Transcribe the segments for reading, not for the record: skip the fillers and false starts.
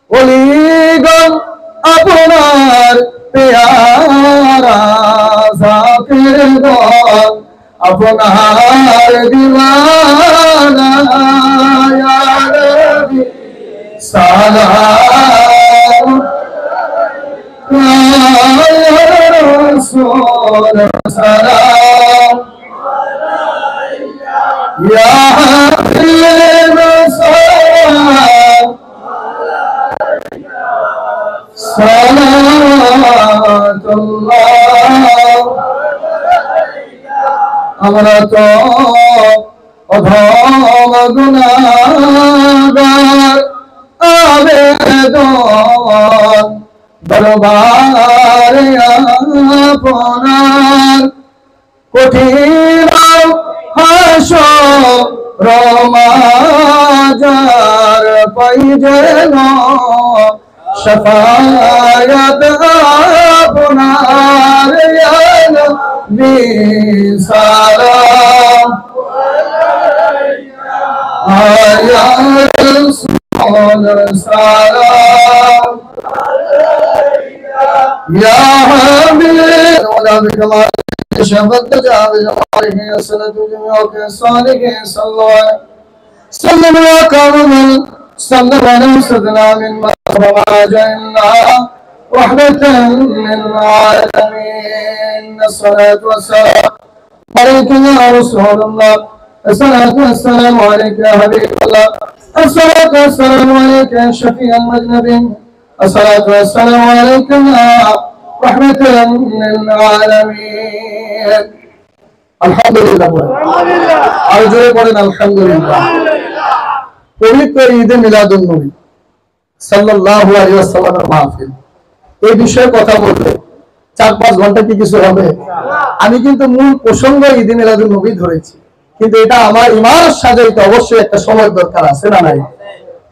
ওলিগণ আপনার পেয়ারা জাকির গণ আপনার দিওয়ানা ইয়া নবী সালাম ইয়া রাসূল সালাম ইয়া হাবিব সালাম সালাতুল্লাহ আমরা তো অধম গুনাহগার আবেদন দরবারে আপনার কঠিন হাসর মাজার পাই যেন শাফায়াত আপনার ইয়া নবী সালাম ইয়া রাসূল সালাম ইয়া হাবিব ওয়া বিকামা شفت جاوز عليه الصلاة والسلام صالح صلى الله وكرم صلى الله وسلم من مخرجنا رحمة للعالمين الصلاة والسلام عليك يا رسول الله الصلاة والسلام عليك يا حبيب الله الصلاة والسلام عليك يا شفيع المذنبين الصلاة والسلام عليك يا رحمة للعالمين الحمد لله আরজোরে পড়েন আলহামদুলিল্লাহ পবিত্র ঈদে মিলাদুন নবী সাল্লাল্লাহু আলাইহি ওয়াসাল্লামের মাহফিল এই বিষয়ে কথা বলতে 4-5 ঘন্টা কি কিছু হবে আমি কিন্তু মূল প্রসঙ্গ ঈদে মিলাদুন নবী ধরেছি কিন্তু এটা আমার ইমারত সাজাইতে অবশ্যই একটা সময় দরকার আছে না নাই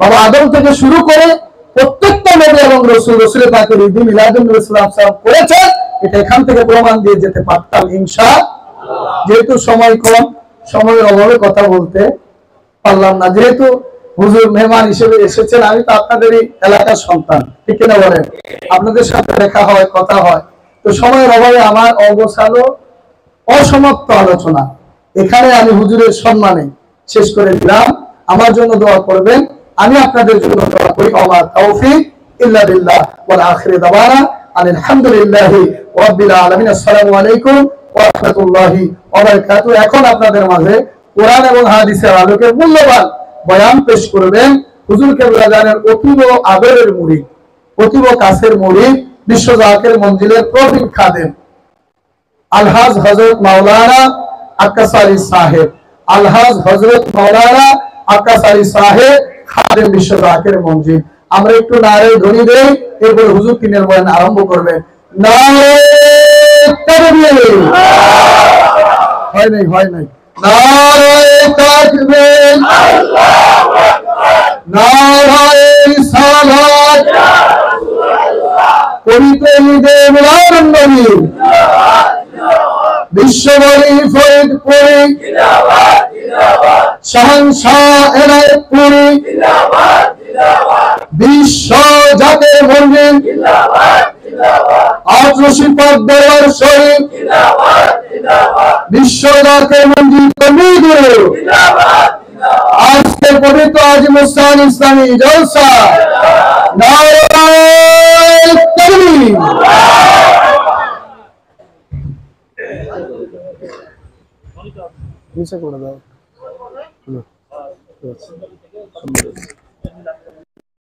বাবা আদম থেকে শুরু করে প্রত্যেকটা নবী এবং রাসূল রাসূলের পাকের ঈদ মিলাদুন নবী সাল্লাল্লাহু আলাইহি ওয়াসাল্লাম করেছেন এটা এখান থেকে প্রমাণ দিয়ে যেতে পারতাম ইনশাআল্লাহ যেহেতু সময় কম সময়ের অভাবে কথা বলতে পারলাম না যেহেতু হুজুর মেহমান হিসেবে এসেছেন আমি তো আপনাদেরই এলাকার সন্তান ঠিক কিনা বলেন আপনাদের সাথে দেখা হয় কথা হয় তো সময়ের অভাবে আমার অগোছালো অসমাপ্ত আলোচনা এখানে আমি হুজুরের সম্মানে শেষ করে দিলাম আমার জন্য দোয়া করবেন আমি আপনাদের জন্য দোয়া করি ওয়া তাওফিক ইল্লা বিল্লাহ ওয়াল আখিরু দাওয়ানা আলহামদুলিল্লাহি রাব্বিল আলামিন আসসালামু আলাইকুম ওয়া রাহমাতুল্লাহি ওয়া বারাকাতুহু এখন আপনাদের মাঝে কোরআন এবং হাদিসের আলোকে মূল্যবান বয়ান পেশ করবেন হুজুর কেবলা জানের অতীব আদরের মুরিদ অতীব কাছের মুরিদ বিশ্ব জাকির মঞ্জিলের প্রবীণ খাদেম আলহাজ হযরত মাওলানা আক্কাস আলী সাহেব আলহাজ হযরত মাওলানা আক্কাস আলী সাহেব খাদেম বিশ্ব জাকির মঞ্জিল আমরা একটু নারে ধ্বনি দেই এরপর হুজুর তিনের বয়ান আরম্ভ করবেন নারে তাকবীর হয় নাই নারে তাকবীর আল্লাহু আকবার নারে সালাত ইয়া রাসূলুল্লাহ পবিত্র ঈদে মিলাদুন নবী জিন্দাবাদ বিশ্ববলী ফরিদপুরি জিন্দাবাদ শাহনশাহ এনায়েতপুরি জিন্দাবাদ বিশ্ব জাতীয় মঞ্জিল আটরশি পাক দরবার শরীফ বিশ্ব জাতীয় মঞ্জিল কমিটি আজকের পবিত্র আজিমুস্তান ইসলামী জলসা নারে তাকবীর নিচে করে দাও